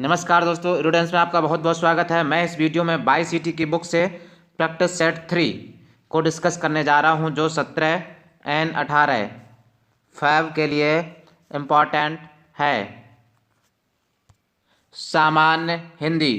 नमस्कार दोस्तों, एरुडेंस में आपका बहुत बहुत स्वागत है। मैं इस वीडियो में बाईसीटी की बुक से प्रैक्टिस सेट 3 को डिस्कस करने जा रहा हूं, जो 17 एंड 18 फैब के लिए इम्पॉर्टेंट है। सामान्य हिंदी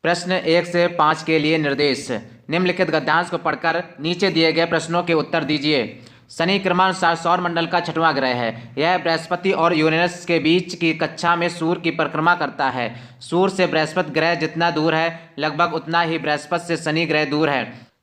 प्रश्न 1 से 5 के लिए निर्देश। निम्नलिखित गद्यांश को पढ़कर नीचे दिए गए प्रश्नों के उत्तर दीजिए। शनि क्रमानुसार सौर मंडल का छठवां ग्रह है। यह बृहस्पति और यूरेनस के बीच की कक्षा में सूर्य की परिक्रमा करता है। सूर्य से बृहस्पति ग्रह जितना दूर है, लगभग उतना ही बृहस्पति से शनि ग्रह दूर है।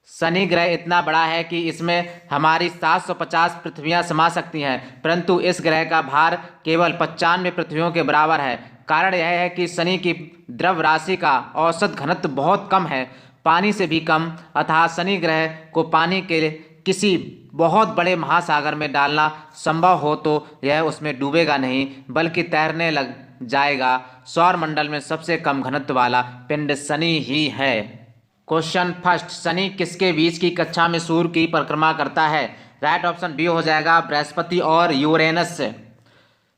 शनि ग्रह इतना बड़ा है कि इसमें हमारी 750 पृथ्वियां समा सकती हैं, परंतु इस ग्रह का भार केवल 95 पृथ्वियों के बराबर है। कारण यह है कि शनि की द्रव राशि का औसत घनत्व बहुत कम है, पानी से भी कम, अतः शनि ग्रह को पानी के किसी बहुत बड़े महासागर में डालना संभव हो तो यह उसमें डूबेगा नहीं, बल्कि तैरने लग जाएगा। सौर मंडल में सबसे कम घनत्व वाला पिंड शनि ही है। क्वेश्चन फर्स्ट, शनि किसके बीच की कक्षा में सूर्य की परिक्रमा करता है? राइट ऑप्शन बी हो जाएगा, बृहस्पति और यूरेनस से।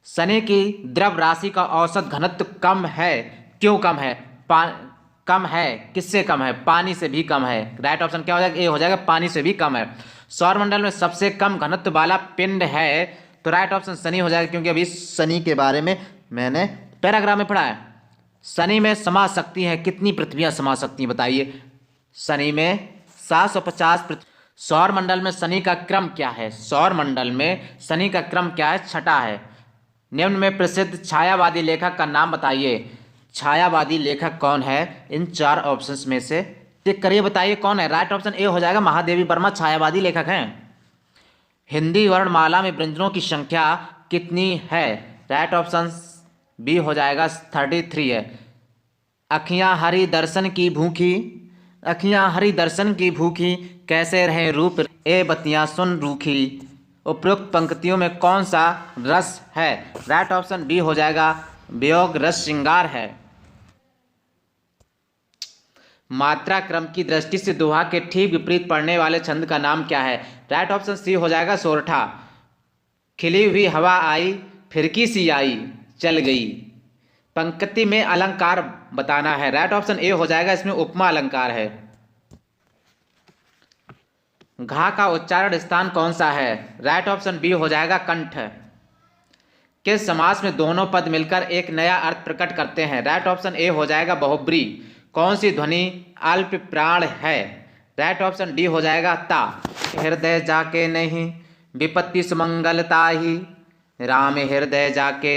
शनि की द्रव राशि का औसत घनत्व कम है। क्यों कम है? कम है, किससे कम है? पानी से भी कम है। राइट ऑप्शन क्या हो जाएगा? ए हो जाएगा, पानी से भी कम है। सौरमंडल में सबसे कम घनत्व वाला पिंड है, तो राइट ऑप्शन शनि हो जाएगा, क्योंकि अभी शनि के बारे में मैंने पैराग्राफ में पढ़ा है। शनि में समा सकती हैं कितनी पृथ्वियां समा सकती हैं बताइए? शनि में 750 पृथ्वी। सौर मंडल में शनि का क्रम क्या है? सौर मंडल में शनि का क्रम क्या है? छठा है। निम्न में प्रसिद्ध छायावादी लेखक का नाम बताइए। छायावादी लेखक कौन है? इन 4 ऑप्शंस में से टिक करिए, बताइए कौन है। राइट ऑप्शन ए हो जाएगा, महादेवी वर्मा छायावादी लेखक हैं। हिंदी वर्णमाला में व्यंजनों की संख्या कितनी है? राइट ऑप्शन बी हो जाएगा, 33 है। अखियां हरि दर्शन की भूखी, अखियां हरि दर्शन की भूखी, कैसे रहे रूप ए बतियां सुन रूखी। उपरोक्त पंक्तियों में कौन सा रस है? राइट ऑप्शन बी हो जाएगा, वियोग रस श्रृंगार है। मात्रा क्रम की दृष्टि से दोहा के ठीक विपरीत पड़ने वाले छंद का नाम क्या है? राइट ऑप्शन सी हो जाएगा, सोरठा। खिली हुई हवा आई, फिरकी सी आई, चल गई। पंक्ति में अलंकार बताना है। राइट ऑप्शन ए हो जाएगा, इसमें उपमा अलंकार है। घा का उच्चारण स्थान कौन सा है? राइट ऑप्शन बी हो जाएगा, कंठ। किस समास में दोनों पद मिलकर एक नया अर्थ प्रकट करते हैं? राइट ऑप्शन ए हो जाएगा, बहुब्री। कौन सी ध्वनि अल्प प्राण है? राइट ऑप्शन डी हो जाएगा, ता। हृदय जाके नहीं विपत्ति सुमंगलता ही, राम हृदय जाके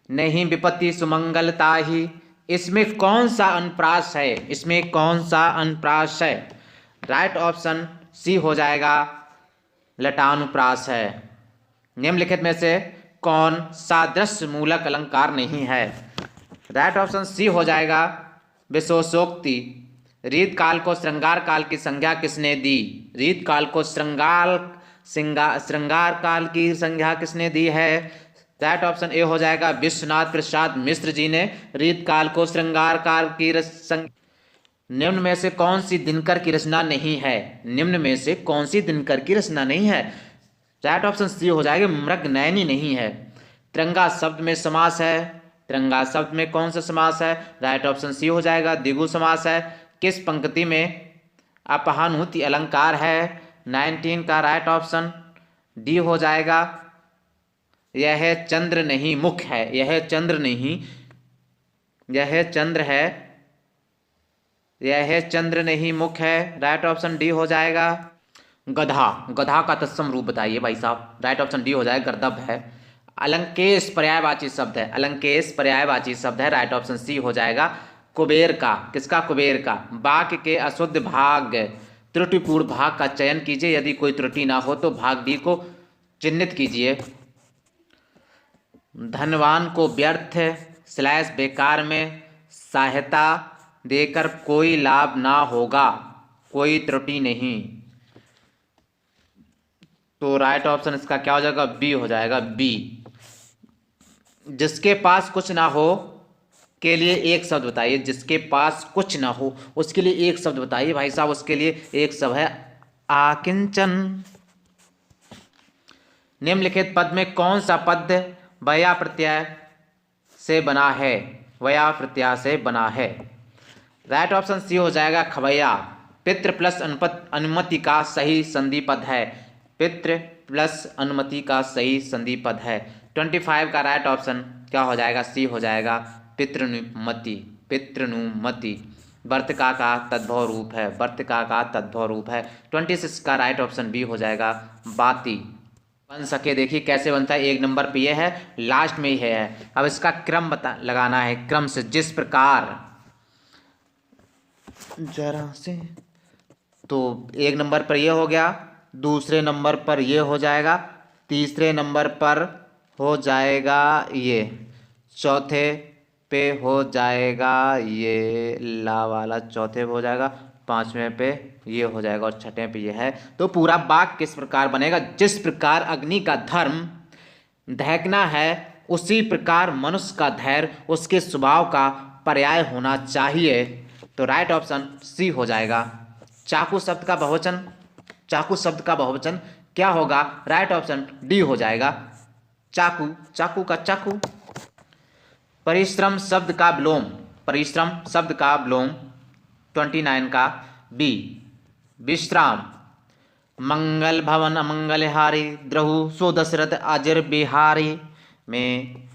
नहीं विपत्ति सुमंगलता ही। इसमें कौन सा अनुप्रास है? इसमें कौन सा अनुप्रास है? राइट ऑप्शन सी हो जाएगा, लटानुप्रास है। निम्नलिखित में से कौन सादृश्य मूलक अलंकार नहीं है? राइट ऑप्शन सी हो जाएगा, विशेषोक्ति। रीत काल को श्रृंगार काल की संज्ञा किसने दी? रीत काल को श्रृंगार काल की संज्ञा किसने दी है? राइट ऑप्शन ए हो जाएगा, विश्वनाथ प्रसाद मिश्र जी ने रीत काल को श्रृंगार काल की निम्न में से कौन सी दिनकर की रचना नहीं है? निम्न में से कौन सी दिनकर की रचना नहीं है? राइट ऑप्शन सी हो जाएगा, मृगनयनी नहीं है। तिरंगा शब्द में समास है। तिरंगा शब्द में कौन सा समास है? राइट ऑप्शन सी हो जाएगा, द्विगु समास है। किस पंक्ति में अपहानुति अलंकार है? 19 का राइट ऑप्शन डी हो जाएगा, यह चंद्र नहीं मुख है। यह चंद्र नहीं, यह चंद्र है, यह चंद्र नहीं मुख है। राइट ऑप्शन डी हो जाएगा। गधा, गधा का तत्सम रूप बताइए भाई साहब। राइट ऑप्शन डी हो जाएगा, गर्दभ है। अलंकेश पर्यायवाची शब्द है। अलंकेश पर्यायवाची शब्द है। राइट ऑप्शन सी हो जाएगा, कुबेर का। किसका? कुबेर का। वाक्य के अशुद्ध भाग, त्रुटिपूर्ण भाग का चयन कीजिए। यदि कोई त्रुटि ना हो तो भाग डी को चिन्हित कीजिए। धनवान को व्यर्थ स्लैश बेकार में सहायता देकर कोई लाभ ना होगा, कोई त्रुटि नहीं। तो राइट ऑप्शन इसका क्या हो जाएगा? बी हो जाएगा, बी। जिसके पास कुछ ना हो के लिए एक शब्द बताइए। जिसके पास कुछ ना हो उसके लिए एक शब्द बताइए भाई साहब। उसके लिए एक शब्द है आकिंचन। निम्नलिखित पद में कौन सा पद बया प्रत्यय से बना है? वया प्रत्यय से बना है। राइट ऑप्शन सी हो जाएगा खवैया। पितृ प्लस अनुमति का सही संधि पद है। पितृ प्लस अनुमति का सही संधि पद है। 25 का राइट ऑप्शन क्या हो जाएगा? सी हो जाएगा पितृनुमति। पितृनुमति वर्तिका का तद्भव रूप है। वर्तिका का तद्भव रूप है। 26 का राइट ऑप्शन बी हो जाएगा बाती। बन सके देखिए कैसे बनता है। एक नंबर पे ये है, लास्ट में ही है। अब इसका क्रम लगाना है, क्रम से जिस प्रकार जरा से, तो एक नंबर पर ये हो गया, दूसरे नंबर पर ये हो जाएगा, तीसरे नंबर पर हो जाएगा ये, चौथे पे हो जाएगा ये ला वाला, चौथे पे हो जाएगा, पांचवें पे ये हो जाएगा और छठे पे ये है। तो पूरा वाक्य किस प्रकार बनेगा? जिस प्रकार अग्नि का धर्म दहकना है उसी प्रकार मनुष्य का धैर्य उसके स्वभाव का पर्याय होना चाहिए। तो राइट ऑप्शन सी हो जाएगा। चाकू शब्द का बहुवचन, चाकू शब्द का बहुवचन क्या होगा? राइट ऑप्शन डी हो जाएगा चाकू। चाकू का चाकू। परिश्रम शब्द का विलोम, परिश्रम शब्द का विलोम 29 का बी विश्राम। मंगल भवन अमंगलहारी द्रहु सो दशरथ अजर बिहारी में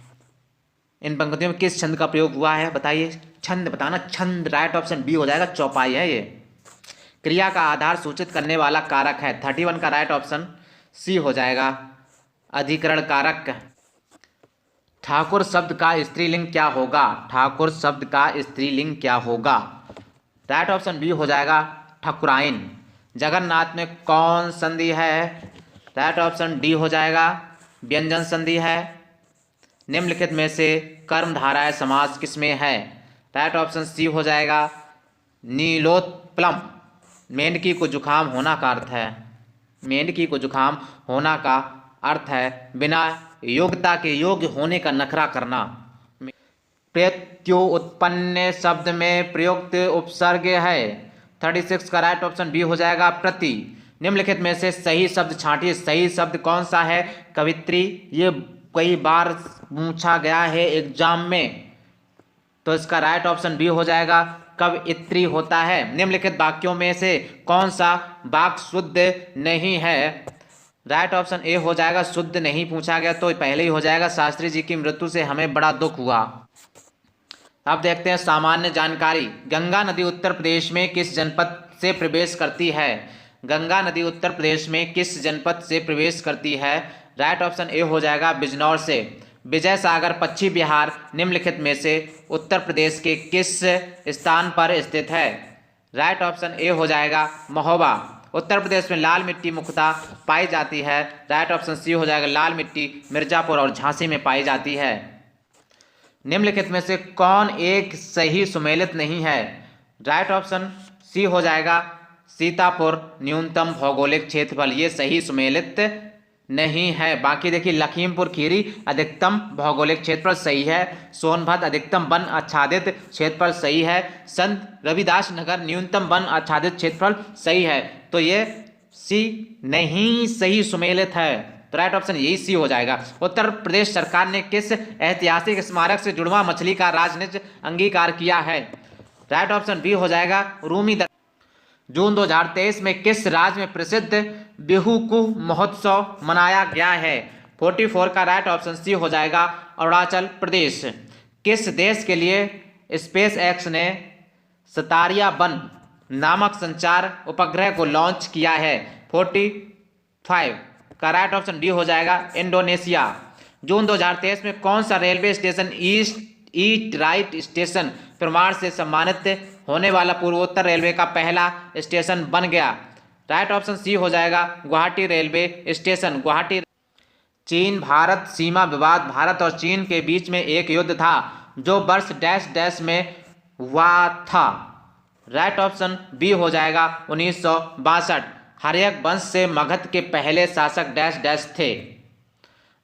इन पंक्तियों में किस छंद का प्रयोग हुआ है? बताइए, छंद बताना। छंद राइट ऑप्शन बी हो जाएगा, चौपाई है ये। क्रिया का आधार सूचित करने वाला कारक है। 31 का राइट ऑप्शन सी हो जाएगा अधिकरण कारक। ठाकुर शब्द का स्त्रीलिंग क्या होगा? ठाकुर शब्द का स्त्रीलिंग क्या होगा? राइट ऑप्शन बी हो जाएगा ठकुराइन। जगन्नाथ में कौन संधि है? राइट ऑप्शन डी हो जाएगा व्यंजन संधि है। निम्नलिखित में से कर्मधारय समास किसमें है? राइट ऑप्शन सी हो जाएगा नीलोत्पलम। मेंढकी को जुखाम होना का अर्थ है, मेंढकी को जुखाम होना का अर्थ है बिना योग्यता के योग्य होने का नखरा करना। प्रत्यो उत्पन्न शब्द में प्रयुक्त उपसर्ग है। 36 का राइट ऑप्शन बी हो जाएगा प्रति। निम्नलिखित में से सही शब्द छांटिए। सही शब्द कौन सा है? कवित्री। ये कई बार पूछा गया है एग्जाम में, तो इसका राइट ऑप्शन बी हो जाएगा कवित्री होता है। निम्नलिखित वाक्यों में से कौन सा वाक्य शुद्ध नहीं है? राइट ऑप्शन ए हो जाएगा शुद्ध नहीं पूछा गया, तो पहले ही हो जाएगा शास्त्री जी की मृत्यु से हमें बड़ा दुख हुआ। अब देखते हैं सामान्य जानकारी। गंगा नदी उत्तर प्रदेश में किस जनपद से प्रवेश करती है? गंगा नदी उत्तर प्रदेश में किस जनपद से प्रवेश करती है? राइट ऑप्शन ए हो जाएगा बिजनौर से। विजय सागर पश्चिम बिहार निम्नलिखित में से उत्तर प्रदेश के किस स्थान पर स्थित है? राइट ऑप्शन ए हो जाएगा महोबा। उत्तर प्रदेश में लाल मिट्टी मुख्यतः पाई जाती है। राइट ऑप्शन सी हो जाएगा लाल मिट्टी मिर्जापुर और झांसी में पाई जाती है। निम्नलिखित में से कौन एक सही सुमेलित नहीं है? राइट ऑप्शन सी हो जाएगा सीतापुर न्यूनतम भौगोलिक क्षेत्रफल, ये सही सुमेलित नहीं है। बाकी देखिए लखीमपुर खीरी अधिकतम भौगोलिक क्षेत्रफल सही है। सोनभद्र अधिकतम वन आच्छादित क्षेत्रफल सही है। संत रविदास नगर न्यूनतम वन आच्छादित क्षेत्रफल सही है। तो ये सी नहीं सही सुमेलित है। तो राइट ऑप्शन यही सी हो जाएगा। उत्तर प्रदेश सरकार ने किस ऐतिहासिक स्मारक से जुड़वा मछली का राजनीतिक अंगीकार किया है? राइट ऑप्शन बी हो जाएगा रूमी। जून 2023 में किस राज्य में प्रसिद्ध बिहुकू महोत्सव मनाया गया है? 44 का राइट ऑप्शन सी हो जाएगा अरुणाचल प्रदेश। किस देश के लिए स्पेस एक्स ने सतारिया वन नामक संचार उपग्रह को लॉन्च किया है? 45 का राइट ऑप्शन डी हो जाएगा इंडोनेशिया। जून 2023 में कौन सा railway station east right station प्रमाण से सम्मानित होने वाला पूर्वोत्तर रेलवे का पहला स्टेशन बन गया? राइट ऑप्शन सी हो जाएगा गुवाहाटी रेलवे स्टेशन। गुवाहाटी। चीन भारत सीमा विवाद भारत और चीन के बीच में एक युद्ध था जो वर्ष डैश डैश में हुआ था। राइट ऑप्शन बी हो जाएगा 1962। हर्यक वंश से मगध के पहले शासक डैश डैश थे।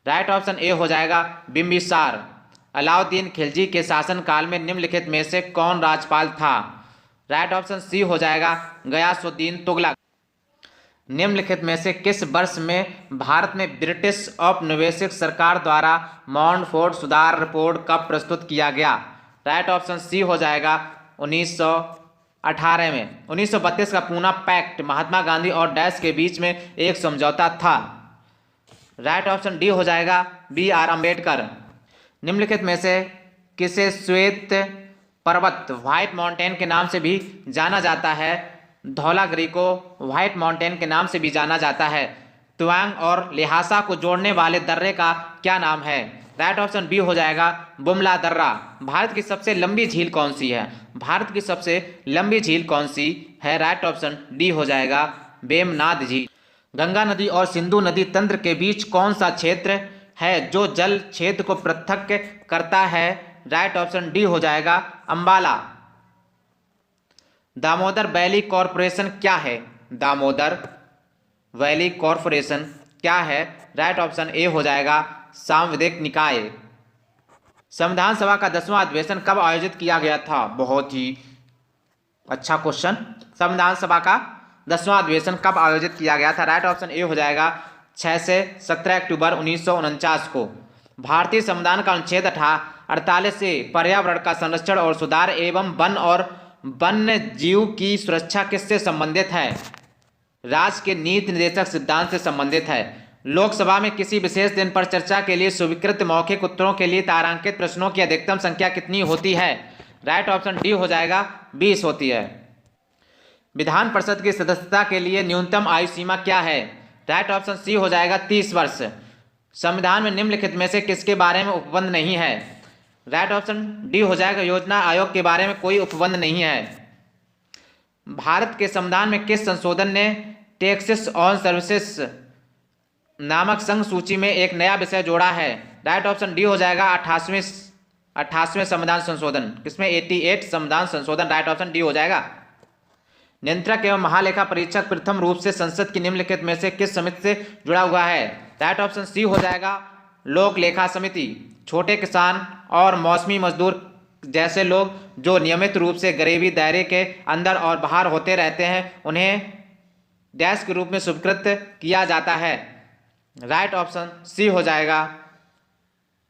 राइट ऑप्शन ए हो जाएगा बिंबिसार। अलाउद्दीन खिलजी के शासनकाल में निम्नलिखित में से कौन राज्यपाल था? राइट ऑप्शन सी हो जाएगा गयासुद्दीन तुगलक। निम्नलिखित में से किस वर्ष में भारत में ब्रिटिश औपनिवेशिक सरकार द्वारा माउंटफोर्ट सुधार रिपोर्ट कब प्रस्तुत किया गया? राइट ऑप्शन सी हो जाएगा 1918 में। 1932 का पूना पैक्ट महात्मा गांधी और डैश के बीच में एक समझौता था। राइट ऑप्शन डी हो जाएगा बी आर अम्बेडकर। निम्नलिखित में से किसे श्वेत पर्वत व्हाइट माउंटेन के नाम से भी जाना जाता है? धौलागिरी को व्हाइट माउंटेन के नाम से भी जाना जाता है। तवांग और ल्हासा को जोड़ने वाले दर्रे का क्या नाम है? राइट ऑप्शन बी हो जाएगा बुमला दर्रा। भारत की सबसे लंबी झील कौन सी है? भारत की सबसे लंबी झील कौन सी है? राइट ऑप्शन डी हो जाएगा वेमनाथ झील। गंगा नदी और सिंधु नदी तंत्र के बीच कौन सा क्षेत्र है जो जल क्षेत्र को पृथक करता है? राइट ऑप्शन डी हो जाएगा अंबाला। दामोदर वैली कॉरपोरेशन क्या है? दामोदर वैली कॉरपोरेशन क्या है? राइट ऑप्शन ए हो जाएगा सांविधिक निकाय। संविधान सभा का 10वां अधिवेशन कब आयोजित किया गया था? बहुत ही अच्छा क्वेश्चन। संविधान सभा का 10वां अधिवेशन कब आयोजित किया गया था? राइट ऑप्शन ए हो जाएगा 6 से 17 अक्टूबर 1949 को। भारतीय संविधान का अनुच्छेद 48 से पर्यावरण का संरक्षण और सुधार एवं वन और वन्य जीव की सुरक्षा किससे संबंधित है? राज्य के नीति निर्देशक सिद्धांत से संबंधित है। लोकसभा में किसी विशेष दिन पर चर्चा के लिए स्वीकृत मौखिक उत्तरों के लिए तारांकित प्रश्नों की अधिकतम संख्या कितनी होती है? राइट ऑप्शन डी हो जाएगा 20 होती है। विधान परिषद की सदस्यता के लिए न्यूनतम आयु सीमा क्या है? राइट ऑप्शन सी हो जाएगा 30 वर्ष। संविधान में निम्नलिखित में से किसके बारे में उपबंध नहीं है? राइट ऑप्शन डी हो जाएगा योजना आयोग के बारे में कोई उपबंध नहीं है। भारत के संविधान में किस संशोधन ने टैक्सेस ऑन सर्विसेज नामक संघ सूची में एक नया विषय जोड़ा है? राइट ऑप्शन डी हो जाएगा 88वें संविधान संशोधन। किसमें? 88 संविधान संशोधन। राइट ऑप्शन डी हो जाएगा। नियंत्रक एवं महालेखा परीक्षक प्रथम रूप से संसद की निम्नलिखित में से किस समिति से जुड़ा हुआ है? राइट ऑप्शन सी हो जाएगा लोक लेखा समिति। छोटे किसान और मौसमी मजदूर जैसे लोग जो नियमित रूप से गरीबी दायरे के अंदर और बाहर होते रहते हैं उन्हें डैश के रूप में स्वीकृत किया जाता है। राइट ऑप्शन सी हो जाएगा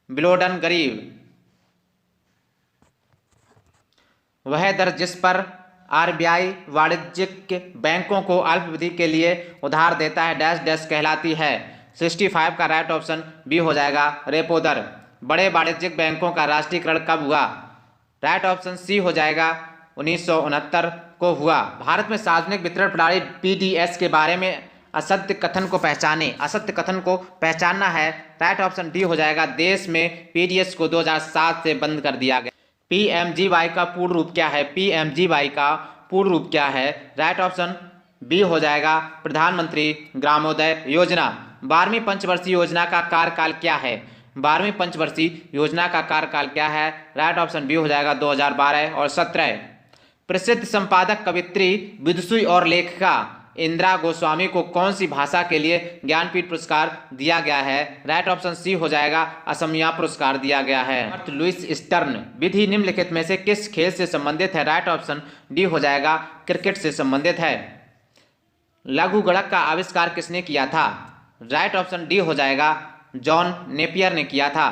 बिलोडन गरीब। वह दर जिस पर आरबीआई वाणिज्यिक बैंकों को अल्पावधि के लिए उधार देता है डैश डैश कहलाती है। 65 का राइट ऑप्शन बी हो जाएगा रेपो दर। बड़े वाणिज्यिक बैंकों का राष्ट्रीयकरण कब हुआ? राइट ऑप्शन सी हो जाएगा 1969 को हुआ। भारत में सार्वजनिक वितरण प्रणाली पीडीएस के बारे में असत्य कथन को पहचाने। असत्य कथन को पहचानना है। राइट ऑप्शन डी हो जाएगा देश में पीडीएस को 2007 से बंद कर दिया गया। पीएमजीवाई का पूर्ण रूप क्या है? पीएमजीवाई का पूर्ण रूप क्या है? राइट ऑप्शन बी हो जाएगा प्रधानमंत्री ग्रामोदय योजना। 12वीं पंचवर्षीय योजना का कार्यकाल क्या है? 12वीं पंचवर्षीय योजना का कार्यकाल क्या है? राइट ऑप्शन बी हो जाएगा 2012 और 17। प्रसिद्ध संपादक, कवित्री, विदुषी और लेखिका इंदिरा गोस्वामी को कौन सी भाषा के लिए ज्ञानपीठ पुरस्कार दिया गया है? राइट ऑप्शन सी हो जाएगा असमिया पुरस्कार दिया गया है। लुईस स्टर्न विधि निम्नलिखित में से किस खेल से संबंधित है? राइट ऑप्शन डी हो जाएगा क्रिकेट से संबंधित है। लघु गणक का आविष्कार किसने किया था? राइट ऑप्शन डी हो जाएगा जॉन नेपियर ने किया था।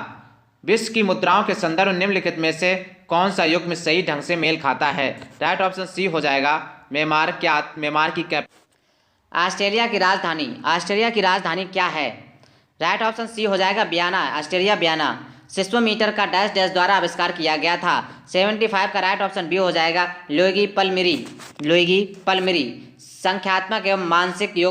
विश्व की मुद्राओं के संदर्भ निम्नलिखित में से कौन सा युग्म सही ढंग से मेल खाता है? राइट ऑप्शन सी हो जाएगा मेमार की कैप। ऑस्ट्रेलिया की राजधानी क्या है? राइट ऑप्शन सी हो जाएगा वियना। Australia Vienna. सिस्मोमीटर का डैश डैश द्वारा आविष्कार किया गया था। 75 का राइट ऑप्शन बी हो जाएगा लुइगी पल्मिरी। संख्यात्मक एवं मानसिक योग